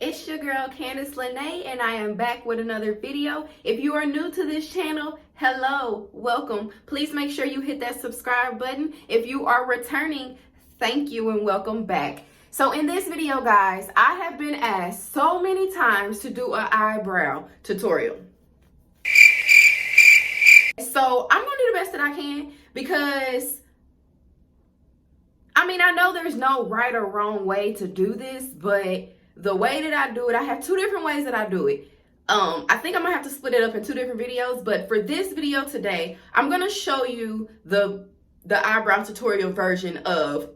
It's your girl Candace Lene, and I am back with another video. If you are new to this channel, hello, welcome. Please make sure you hit that subscribe button. If you are returning, thank you and welcome back. So in this video, guys, I have been asked so many times to do an eyebrow tutorial. So I'm gonna do the best that I can because I know there's no right or wrong way to do this, but the way that I do it, I have two different ways that I do it. I think I'm gonna have to split it up in two different videos, but for this video today, I'm gonna show you the eyebrow tutorial version of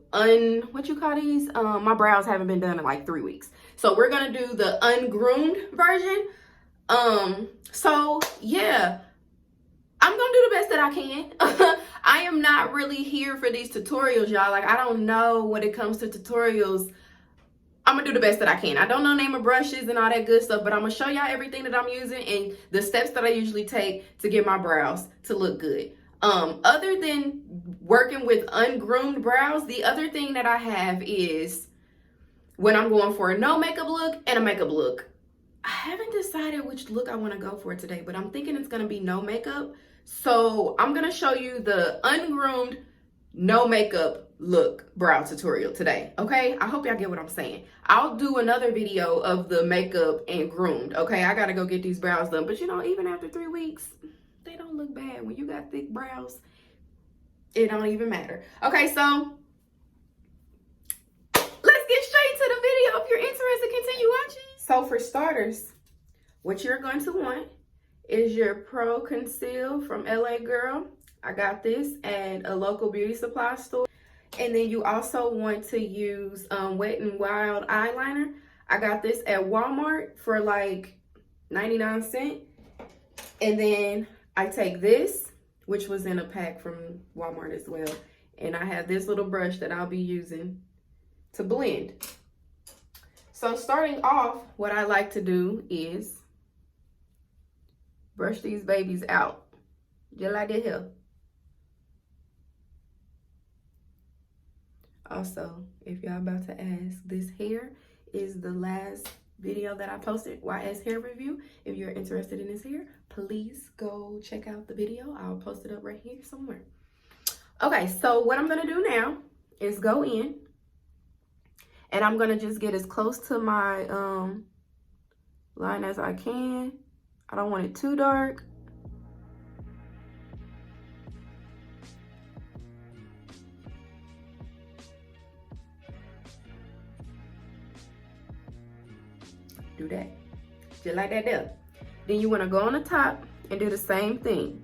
what you call these? My brows haven't been done in like 3 weeks. So we're gonna do the ungroomed version. So yeah, I'm gonna do the best that I can. I am not really here for these tutorials, y'all. Like, I don't know when it comes to tutorials. I'm gonna do the best that I can. I don't know name of brushes and all that good stuff, but I'm gonna show y'all everything that I'm using and the steps that I usually take to get my brows to look good. Other than working with ungroomed brows, the other thing that I have is when I'm going for a no makeup look and a makeup look. I haven't decided which look I want to go for today, but I'm thinking it's gonna be no makeup. So I'm gonna show you the ungroomed no makeup look brow tutorial today. Okay, I hope y'all get what I'm saying. I'll do another video of the makeup and groomed. Okay, I gotta go get these brows done, but you know, even after 3 weeks, they don't look bad. When you got thick brows, it don't even matter. Okay, so let's get straight to the video. If you're interested, continue watching. So for starters, what you're going to want is your Pro Conceal from LA Girl. I got this at a local beauty supply store. And then you also want to use Wet n Wild eyeliner. I got this at Walmart for like 99 cents. And then I take this, which was in a pack from Walmart as well. And I have this little brush that I'll be using to blend. So starting off, what I like to do is brush these babies out. Just like this here. Also, if y'all about to ask, this hair is the last video that I posted, YS hair review. If you're interested in this hair, please go check out the video. I'll post it up right here somewhere. Okay, so what I'm gonna do now is go in and I'm gonna just get as close to my line as I can. I don't want it too dark. Do that, just like that there. Then you want to go on the top and do the same thing.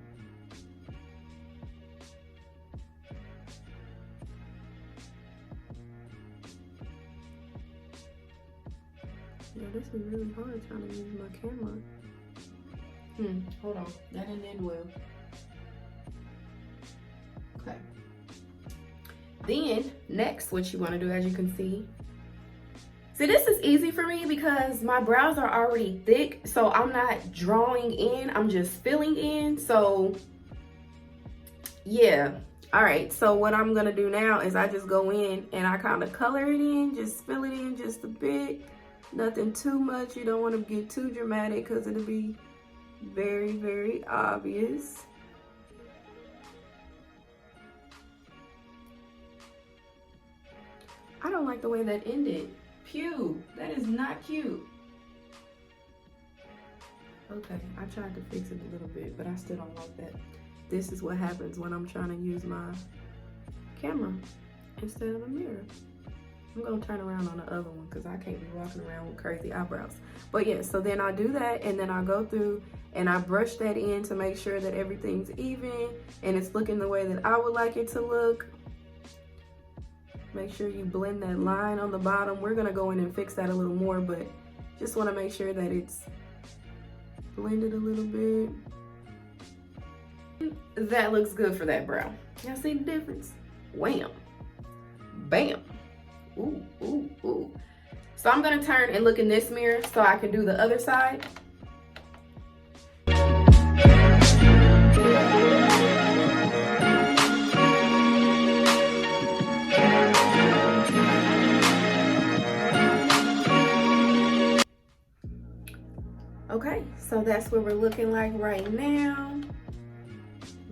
Yeah, this is really hard trying to use my camera. Hold on, that didn't end well. Okay. Then next, what you want to do, as you can see. See, this is easy for me because my brows are already thick, so I'm not drawing in, I'm just filling in. So yeah, all right, so what I'm gonna do now is I just go in and I kind of color it in, just fill it in just a bit, nothing too much. You don't want to get too dramatic because it'll be very, very obvious. I don't like the way that ended. Pew, that is not cute. Okay, I tried to fix it a little bit, but I still don't like that. This is what happens when I'm trying to use my camera instead of a mirror. I'm gonna turn around on the other one because I can't be walking around with crazy eyebrows. But yeah, so then I do that and then I go through and I brush that in to make sure that everything's even and it's looking the way that I would like it to look. Make sure you blend that line on the bottom. We're gonna go in and fix that a little more, but just wanna make sure that it's blended a little bit. That looks good for that brow. Y'all see the difference? Wham, bam, ooh, ooh, ooh. So I'm gonna turn and look in this mirror so I can do the other side. Okay, so that's what we're looking like right now.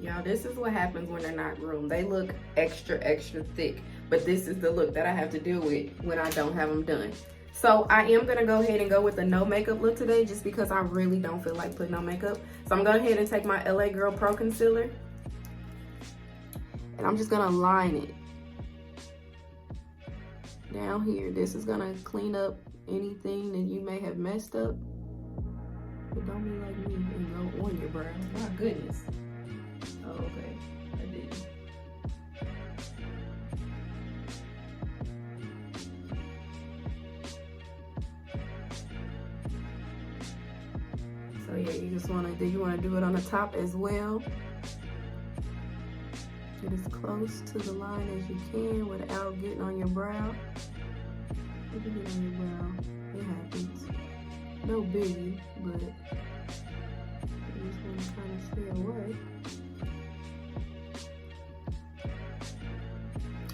Y'all, this is what happens when they're not groomed. They look extra, extra thick, but this is the look that I have to deal with when I don't have them done. So I am gonna go ahead and go with the no makeup look today just because I really don't feel like putting on makeup. So I'm gonna go ahead and take my LA Girl Pro Concealer and I'm just gonna line it down here. This is gonna clean up anything that you may have messed up. But don't be like me and go on your brow. My goodness. Oh, okay. I did. So yeah, you just wanna do it on the top as well. Get as close to the line as you can without getting on your brow. If you get on your brow, it happens. No biggie, but you just want to kind of stay away.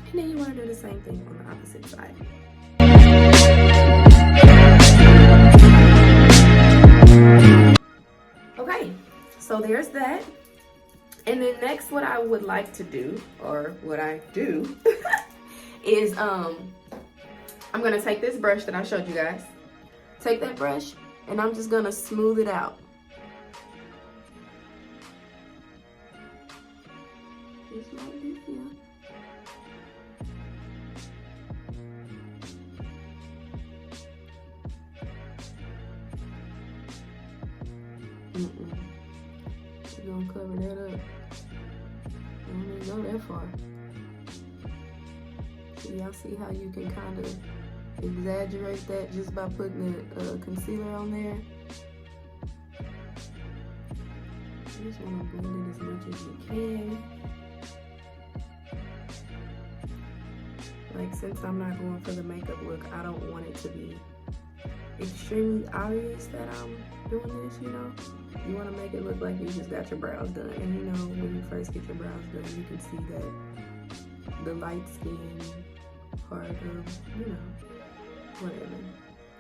And then you want to do the same thing on the opposite side. Okay, so there's that. And then next what I would like to do, or what I do, is I'm gonna take this brush that I showed you guys. Take that brush and I'm just gonna smooth it out. Just like this here. You're gonna cover that up. Don't even go that far. So y'all see how you can kind of exaggerate that just by putting the concealer on there. You just want to blend it as much as you can. Like, since I'm not going for the makeup look, I don't want it to be extremely obvious that I'm doing this, you know? You want to make it look like you just got your brows done. And you know, when you first get your brows done, you can see that the light skin part of, you know, whatever.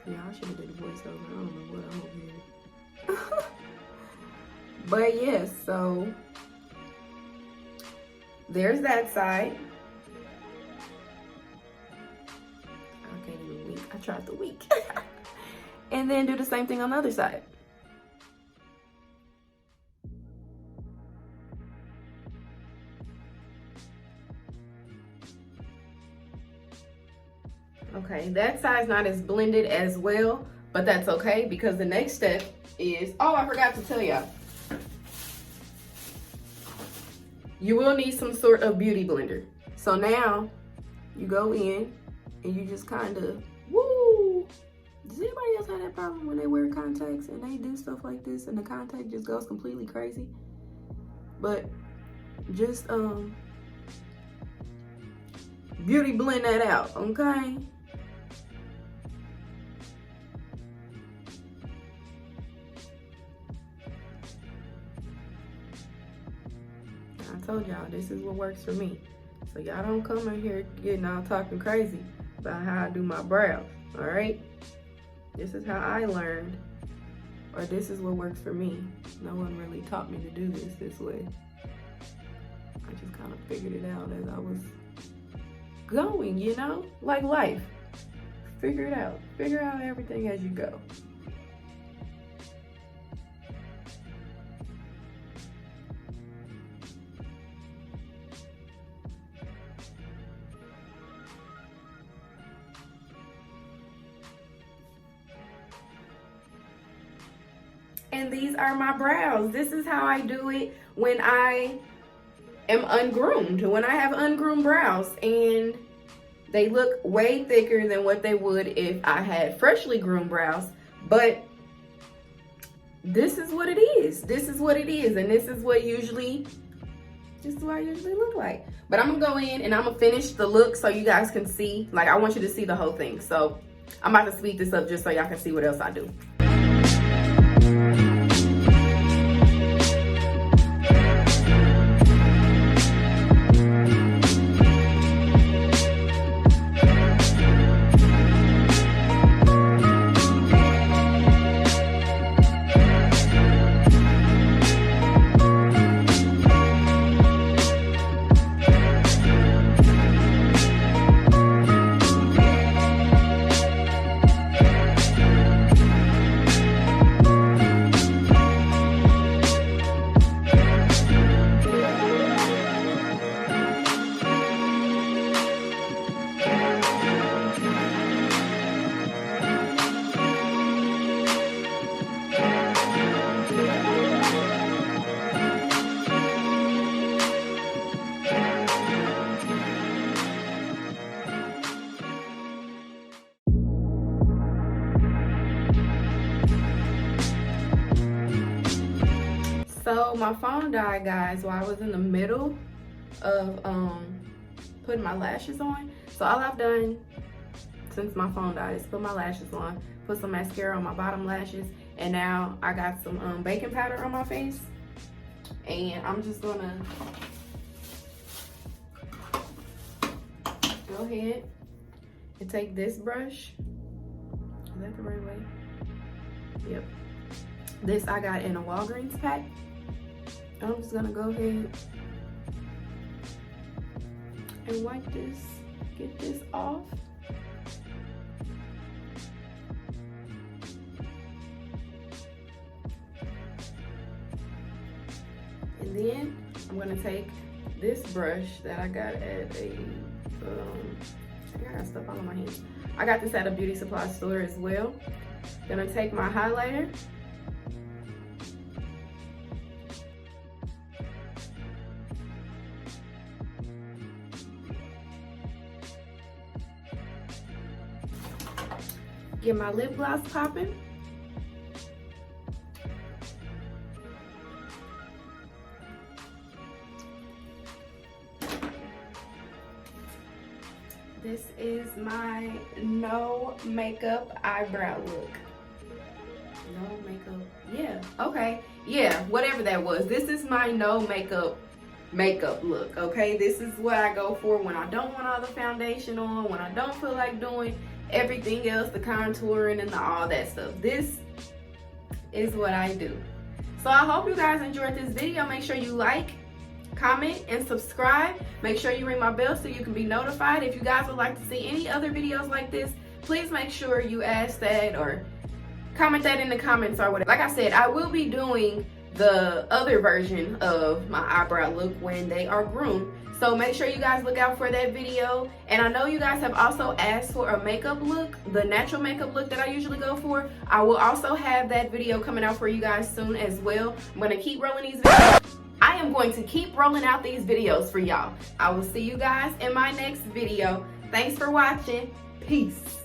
Yeah, I should have did the voiceover. I don't know what I'm here. But yes, so there's that side. I can't even wink. I tried to wink. And then do the same thing on the other side. Okay, that side's not as blended as well, but that's okay because the next step is, oh, I forgot to tell y'all. You will need some sort of beauty blender. So now you go in and you just kind of, woo. Does anybody else have that problem when they wear contacts and they do stuff like this and the contact just goes completely crazy? But just beauty blend that out, okay? I told y'all this is what works for me. So y'all don't come in here getting all talking crazy about how I do my brows, all right? This is how I learned, or this is what works for me. No one really taught me to do this way. I just kind of figured it out as I was going, you know? Like life. Figure it out. Figure out everything as you go. And these are my brows. This is how I do it when I am ungroomed, when I have ungroomed brows, and they look way thicker than what they would if I had freshly groomed brows. But this is what it is. This is what it is, and this is what I usually look like. But I'm gonna go in and I'm gonna finish the look so you guys can see. Like, I want you to see the whole thing. So I'm about to speed this up just so y'all can see what else I do. So my phone died, guys, while I was in the middle of putting my lashes on. So all I've done since my phone died is put my lashes on, put some mascara on my bottom lashes, and now I got some baking powder on my face. And I'm just gonna go ahead and take this brush. Is that the right way? Yep. This I got in a Walgreens pack. I'm just gonna go ahead and wipe this, get this off. And then I'm gonna take this brush that I got at a, I got stuff all on my hands. I got this at a beauty supply store as well. Gonna take my highlighter. Get my lip gloss popping. This is my no makeup eyebrow look. No makeup, yeah, okay. Yeah, whatever that was. This is my no makeup look, okay? This is what I go for when I don't want all the foundation on, when I don't feel like doing everything else, the contouring and all that stuff. This is what I do. So I hope you guys enjoyed this video. Make sure you like, comment, and subscribe. Make sure you ring my bell so you can be notified. If you guys would like to see any other videos like this, please make sure you ask that or comment that in the comments or whatever. Like I said, I will be doing the other version of my eyebrow look when they are groomed. So make sure you guys look out for that video. And I know you guys have also asked for a makeup look, the natural makeup look that I usually go for. I will also have that video coming out for you guys soon as well. I'm gonna keep rolling these videos. I am going to keep rolling out these videos for y'all. I will see you guys in my next video. Thanks for watching. Peace.